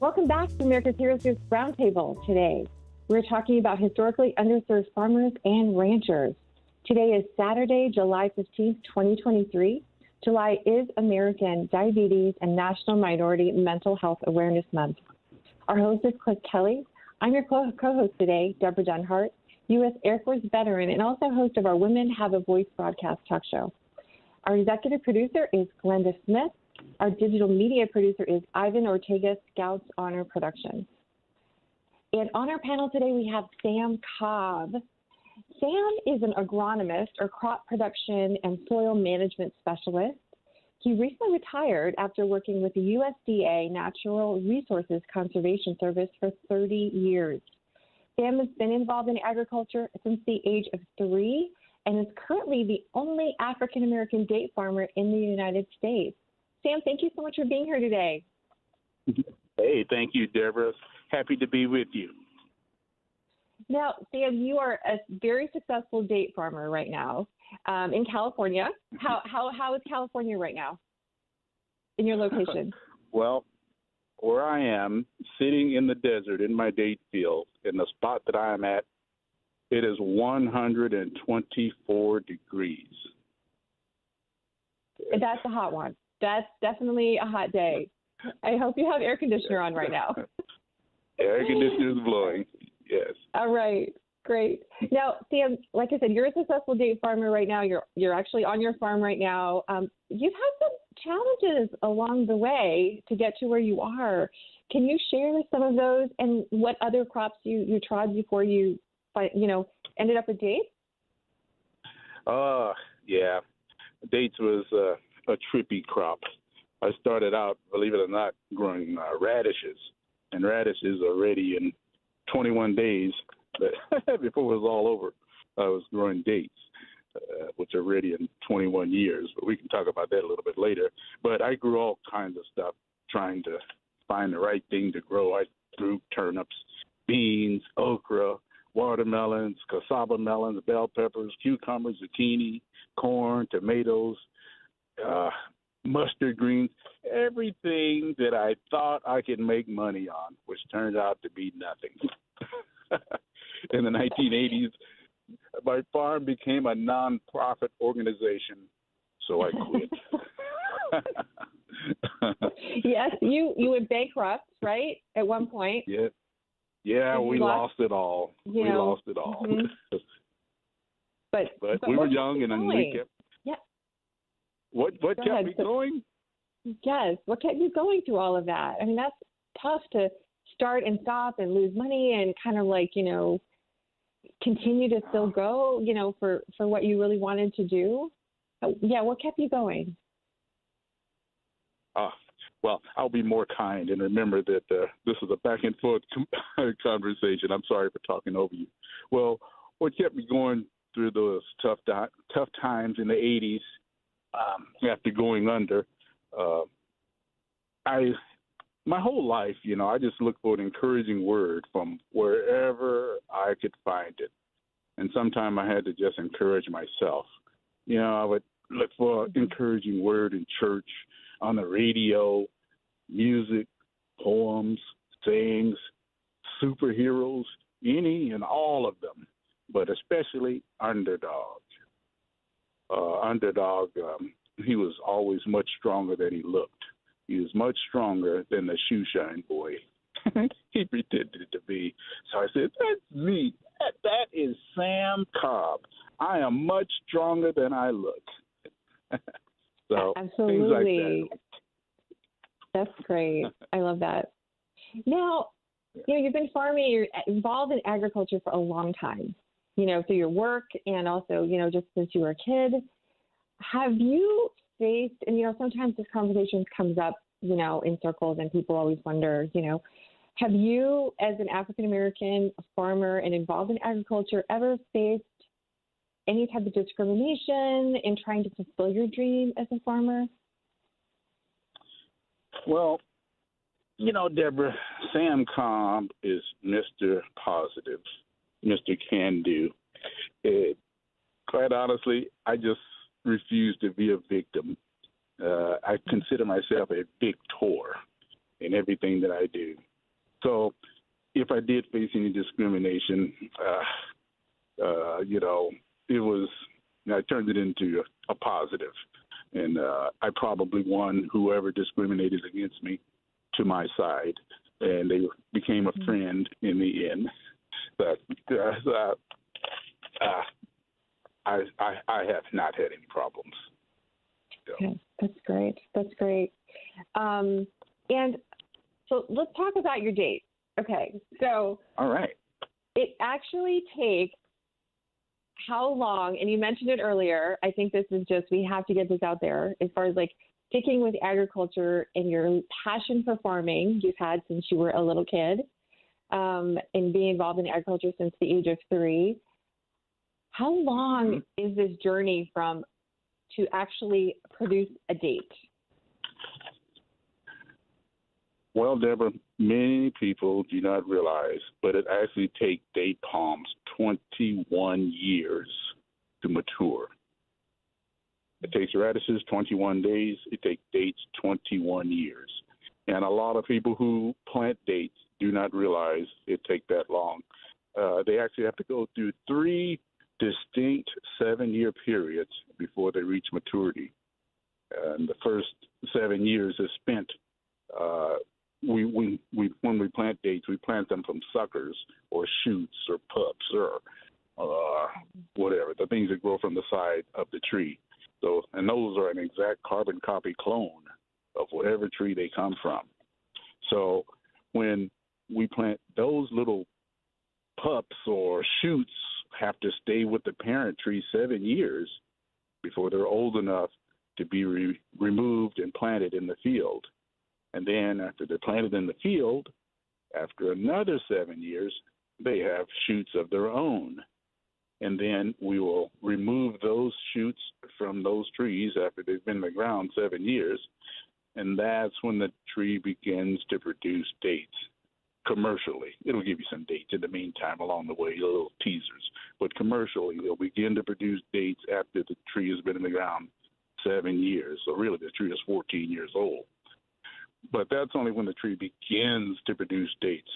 Welcome back to America's Heroes Roundtable. Today, we're talking about historically underserved farmers and ranchers. Today is Saturday, July 15th, 2023. July is American Diabetes and National Minority Mental Health Awareness Month. Our host is Kelley. I'm your co-host today, Debra Denhart, U.S. Air Force veteran and also host of our Women Have a Voice broadcast talk show. Our executive producer is Glenda Smith. Our digital media producer is Ivan Ortega, Scouts Honor Productions. And on our panel today, we have Sam Cobb. Sam is an agronomist or crop production and soil management specialist. He recently retired after working with the USDA Natural Resources Conservation Service for 30 years. Sam has been involved in agriculture since the age of 3 and is currently the only African-American date farmer in the United States. Sam, thank you so much for being here today. Hey, thank you, Debra. Happy to be with you. Now, Sam, you are a very successful date farmer right now in California. How is California right now in your location? Well, where I am, sitting in the desert in my date field, in the spot that I am at, it is 124 degrees. That's a hot one. That's definitely a hot day. I hope you have air conditioner on right now. Air conditioner is blowing, yes. All right, great. Now, Sam, like I said, you're a successful date farmer right now. You're actually on your farm right now. You've had some challenges along the way to get to where you are. Can you share some of those and what other crops you tried before you ended up with dates? Yeah. Dates was a trippy crop. I started out, believe it or not, growing radishes, and radishes are ready in 21 days. But before it was all over, I was growing dates, which are ready in 21 years. But we can talk about that a little bit later. But I grew all kinds of stuff, trying to find the right thing to grow. I grew turnips, beans, okra, watermelons, cassava melons, bell peppers, cucumbers, zucchini, corn, tomatoes, mustard greens, everything that I thought I could make money on, which turned out to be nothing. In the 1980s, my farm became a non-profit organization, so I quit. Yes, you went bankrupt, right, at one point? Yeah, we lost it all. Lost it all. Mm-hmm. But we were young and we kept. Yeah. What kept me going? Yes. What kept you going through all of that? I mean, that's tough to start and stop and lose money and kind of continue to still go, for what you really wanted to do. Yeah. What kept you going? Well, I'll be more kind and remember that this is a back and forth conversation. I'm sorry for talking over you. Well, what kept me going through those tough times in the 80s, after going under, my whole life, I just looked for an encouraging word from wherever I could find it. And sometimes I had to just encourage myself. I would look for an encouraging word in church, on the radio, music, poems, sayings, superheroes, any and all of them, but especially Underdog. He was always much stronger than he looked. He was much stronger than the shoeshine boy he pretended to be. So I said, that's me. That is Sam Cobb. I am much stronger than I look. So absolutely. Things like that. That's great. I love that. Now, you've been farming, you're involved in agriculture for a long time, through your work and also, just since you were a kid. Have you faced, and, sometimes this conversation comes up, in circles and people always wonder, have you, as an African-American farmer and involved in agriculture, ever faced any type of discrimination in trying to fulfill your dream as a farmer? Well, Debra, Sam Cobb is Mr. Positive, Mr. Can Do. Quite honestly, I just refuse to be a victim. I consider myself a victor in everything that I do. So if I did face any discrimination, it was, I turned it into a positive. And I probably won whoever discriminated against me to my side. And they became a friend in the end. But I have not had any problems. So. Okay, that's great. That's great. And so let's talk about your date. Okay, so all right. It actually takes how long, and you mentioned it earlier, I think this is just, we have to get this out there, as far as like sticking with agriculture and your passion for farming you've had since you were a little kid, and being involved in agriculture since the age of 3. How long is this journey from to actually produce a date? Well, Deborah, many people do not realize, but it actually takes date palms 21 years to mature. It takes radishes 21 days. It takes dates 21 years. And a lot of people who plant dates do not realize it takes that long. They actually have to go through 3 distinct 7-year periods before they reach maturity. And the first 7 years is spent. When we plant dates, we plant them from suckers or shoots or pups or whatever, the things that grow from the side of the tree. So, and those are an exact carbon copy clone of whatever tree they come from. So when we plant those little pups or shoots, have to stay with the parent tree 7 years before they're old enough to be removed and planted in the field. And then after they're planted in the field, after another 7 years, they have shoots of their own. And then we will remove those shoots from those trees after they've been in the ground 7 years. And that's when the tree begins to produce dates commercially. It'll give you some dates in the meantime along the way, little teasers. But commercially, they'll begin to produce dates after the tree has been in the ground 7 years. So really, the tree is 14 years old. But that's only when the tree begins to produce dates.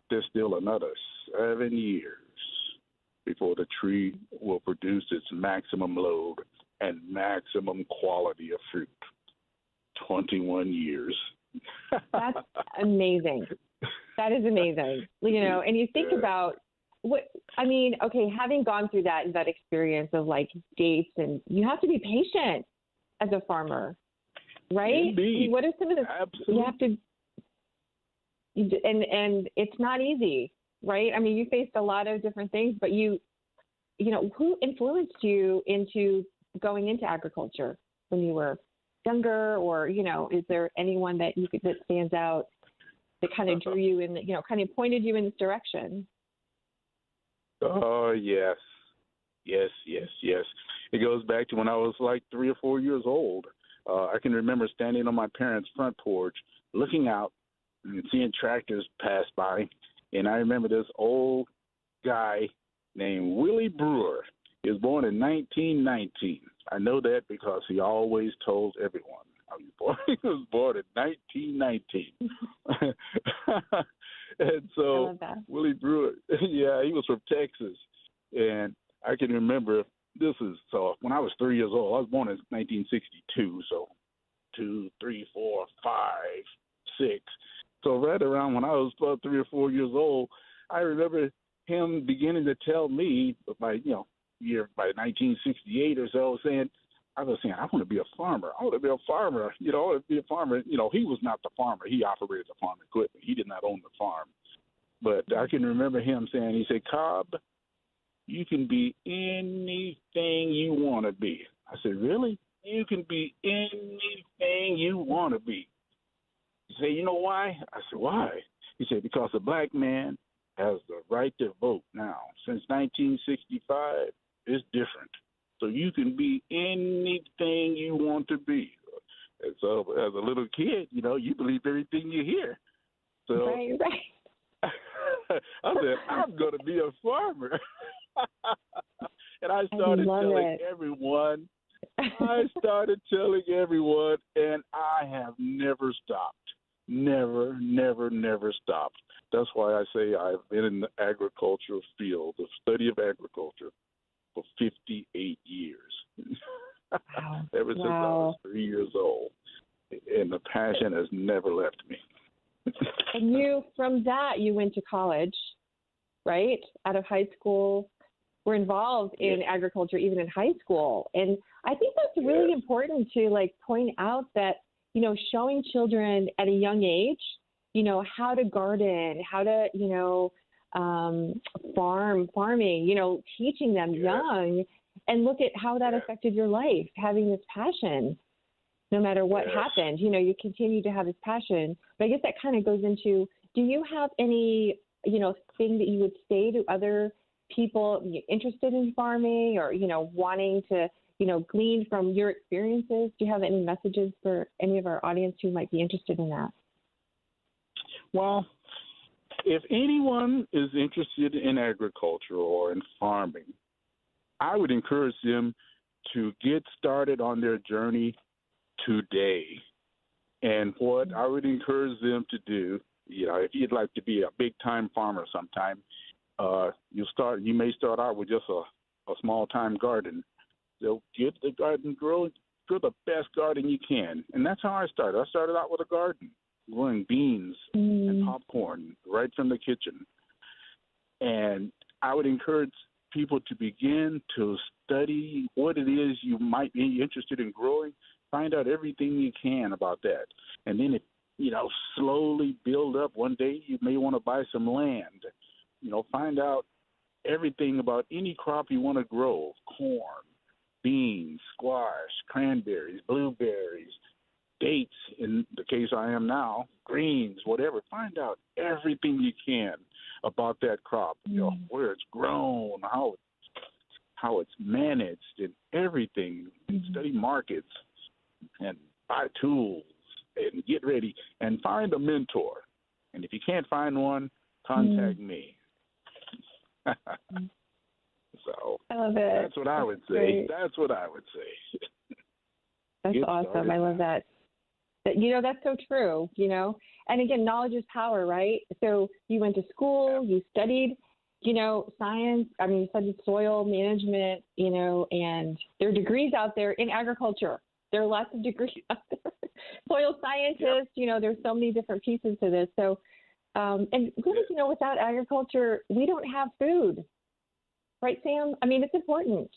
There's still another 7 years before the tree will produce its maximum load and maximum quality of fruit. 21 years. That's amazing. That is amazing. And you think about having gone through that experience of like dates, and you have to be patient as a farmer. Right? Indeed. What are some of the Absolutely. you have to, and it's not easy, right? I mean, you faced a lot of different things, but who influenced you into going into agriculture when you were younger, or is there anyone that that stands out that kind of drew you in, kind of pointed you in this direction? Oh, yes. It goes back to when I was like 3 or 4 years old. I can remember standing on my parents' front porch, looking out and seeing tractors pass by. And I remember this old guy named Willie Brewer. He was born in 1919. I know that because he always told everyone. He was born in 1919. And so Willie Brewer, he was from Texas. And I can remember when I was 3 years old. I was born in 1962, so 2, 3, 4, 5, 6. So right around when I was about 3 or 4 years old, I remember him beginning to tell me by 1968 or so, I was saying, I want to be a farmer. I want to be a farmer. I want to be a farmer. He was not the farmer. He operated the farm equipment. He did not own the farm. But I can remember him saying, he said, Cobb, you can be anything you want to be. I said, really? You can be anything you want to be. He said, you know why? I said, why? He said, because a black man has the right to vote now. Since 1965, it's different. So you can be anything you want to be. And so as a little kid, you believe everything you hear. So right. I said, I'm going to be a farmer. And I started telling everyone. and I have never stopped. never, never, never stopped. That's why I say I've been in the agricultural field, the study of agriculture, for 58 years. Wow. Ever since I was 3 years old. And the passion has never left me. And from that, you went to college, right? Out of high school, were involved in agriculture even in high school. And I think that's really important to point out that, showing children at a young age, how to garden, how to, farming, teaching them young, and look at how that affected your life, having this passion. No matter what happened, you continue to have this passion. But I guess that kind of goes into, do you have any, thing that you would say to other people interested in farming or, wanting to, glean from your experiences? Do you have any messages for any of our audience who might be interested in that? Well, if anyone is interested in agriculture or in farming, I would encourage them to get started on their journey today. And what I would encourage them to do, if you'd like to be a big-time farmer sometime, you may start out with just a small-time garden. So get the garden grow the best garden you can. And that's how I started. I started out with a garden, growing beans and popcorn right from the kitchen. And I would encourage people to begin to study what it is you might be interested in growing. Find out everything you can about that. And then, slowly build up. One day you may want to buy some land. Find out everything about any crop you want to grow: corn, beans, squash, cranberries, blueberries, dates, in the case I am now, greens, whatever. Find out everything you can about that crop, where it's grown, how it's managed, and everything. Study markets and buy tools and get ready and find a mentor. And if you can't find one, contact me. So I love it. That's what I would say. Great. That's what I would say. That's awesome. I love that. That's so true, And again, knowledge is power, right? So you went to school, you studied, science. I mean, you studied soil management, and there are degrees out there in agriculture. There are lots of degrees out there. Soil scientists, there's so many different pieces to this. So, and really, without agriculture, we don't have food. Right, Sam? I mean, it's important.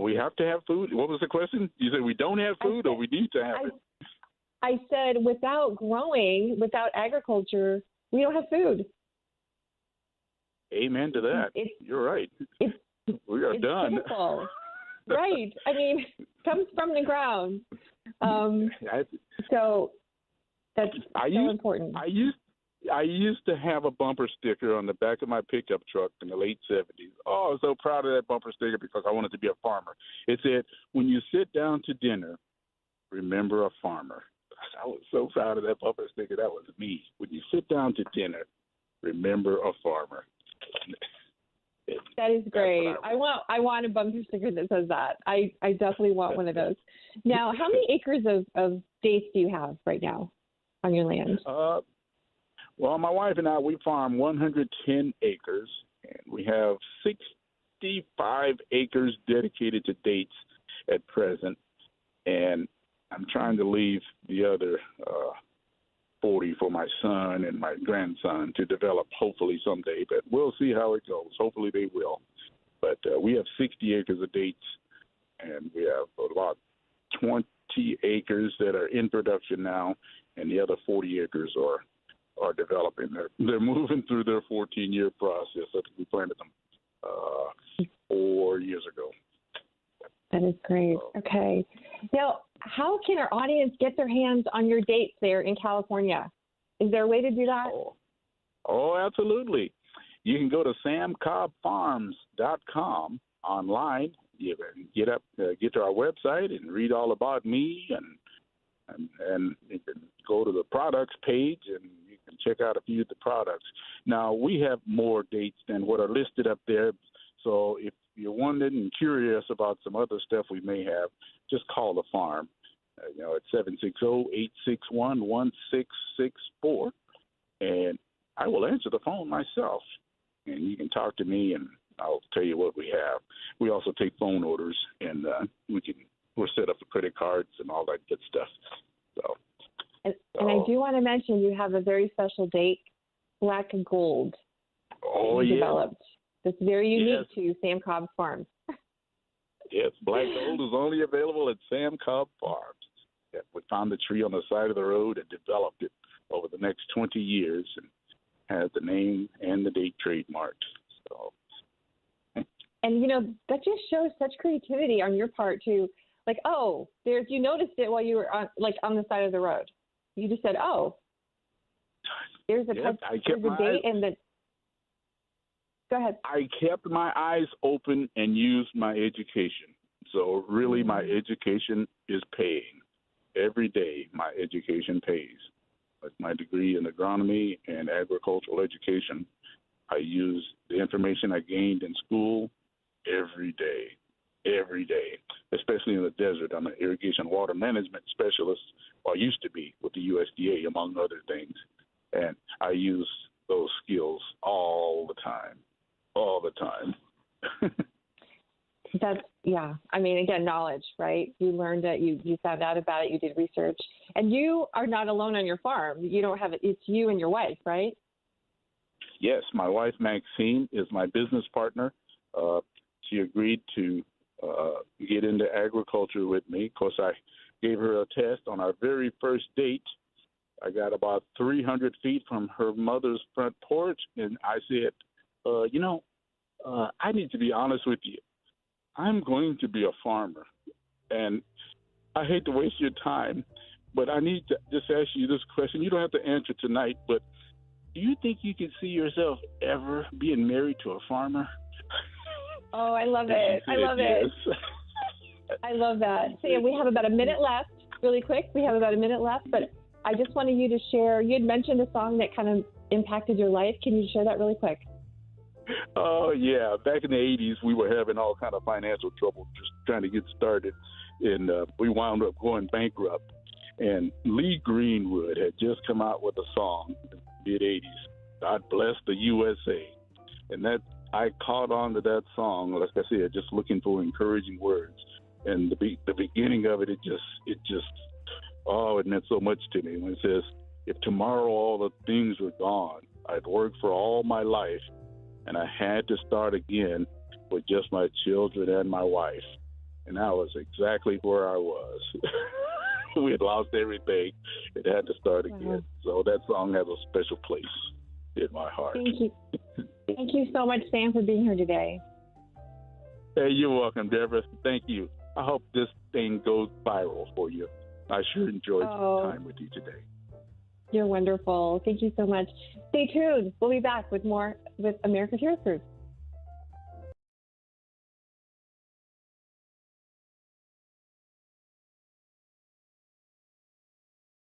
We have to have food. What was the question? You said we don't have food, or we need to have it? I said without agriculture, we don't have food. Amen to that. You're right. We are done. Critical. Right. I mean, it comes from the ground. So that's important. I used to have a bumper sticker on the back of my pickup truck in the late 70s. Oh, I was so proud of that bumper sticker because I wanted to be a farmer. It said, "When you sit down to dinner, remember a farmer." I was so proud of that bumper sticker. That was me. When you sit down to dinner, remember a farmer. That is great. I want a bumper sticker that says that. I definitely want one of those. Now, how many acres of dates do you have right now on your land? Well, my wife and I, we farm 110 acres, and we have 65 acres dedicated to dates at present. And I'm trying to leave the other 40 for my son and my grandson to develop hopefully someday. But we'll see how it goes. Hopefully they will. But we have 60 acres of dates, and we have about 20 acres that are in production now, and the other 40 acres are developing. They're moving through their 14-year process. We planted them 4 years ago. That is great. Okay. Now, how can our audience get their hands on your dates there in California? Is there a way to do that? Oh, absolutely. You can go to samcobbfarms.com online. You can get to our website and read all about me, and you can go to the products page and you can check out a few of the products. Now, we have more dates than what are listed up there. So if you're wondering and curious about some other stuff we may have, just call the farm. at 760-861-1664. And I will answer the phone myself. And you can talk to me, and I'll tell you what we have. We also take phone orders, and we're set up for credit cards and all that good stuff. And I do want to mention you have a very special date, black and gold. Oh, yeah. Developed. That's very unique to Sam Cobb Farms. Yes, black gold is only available at Sam Cobb Farms. Yeah, we found the tree on the side of the road and developed it over the next 20 years and had the name and the date trademarked. So. And, that just shows such creativity on your part to, you noticed it while you were on the side of the road. You just said, there's a date and then. Go ahead. I kept my eyes open and used my education. So really my education is paying. Every day my education pays. With my degree in agronomy and agricultural education, I use the information I gained in school every day, especially in the desert. I'm an irrigation water management specialist, or used to be with the USDA, among other things. And I use those skills all the time. Again, knowledge, right? You learned it, you found out about it, you did research. And you are not alone on your farm. You don't have it, it's you and your wife, right? Yes, my wife, Maxine, is my business partner. She agreed to get into agriculture with me. Of course, I gave her a test on our very first date. I got about 300 feet from her mother's front porch, and I said, I need to be honest with you. I'm going to be a farmer, and I hate to waste your time, but I need to just ask you this question. You don't have to answer tonight, but do you think you can see yourself ever being married to a farmer? Oh, I love it. I love it. I love that. So, we have about a minute left, really quick. We have about a minute left, but I just wanted you to share. You had mentioned a song that kind of impacted your life. Can you share that really quick? Oh, yeah. Back in the 80s, we were having all kind of financial trouble just trying to get started, and we wound up going bankrupt. And Lee Greenwood had just come out with a song in the mid-80s, God Bless the USA. And that I caught on to that song, like I said, just looking for encouraging words. And the beginning of it, it meant so much to me when it says, if tomorrow all the things were gone, I'd worked for all my life, and I had to start again with just my children and my wife. And that was exactly where I was. We had lost everything. It had to start again. So that song has a special place in my heart. Thank you. Thank you so much, Sam, for being here today. Hey, you're welcome, Debra. Thank you. I hope this thing goes viral for you. I sure enjoyed time with you today. You're wonderful. Thank you so much. Stay tuned. We'll be back with more with America's Hero Fruit.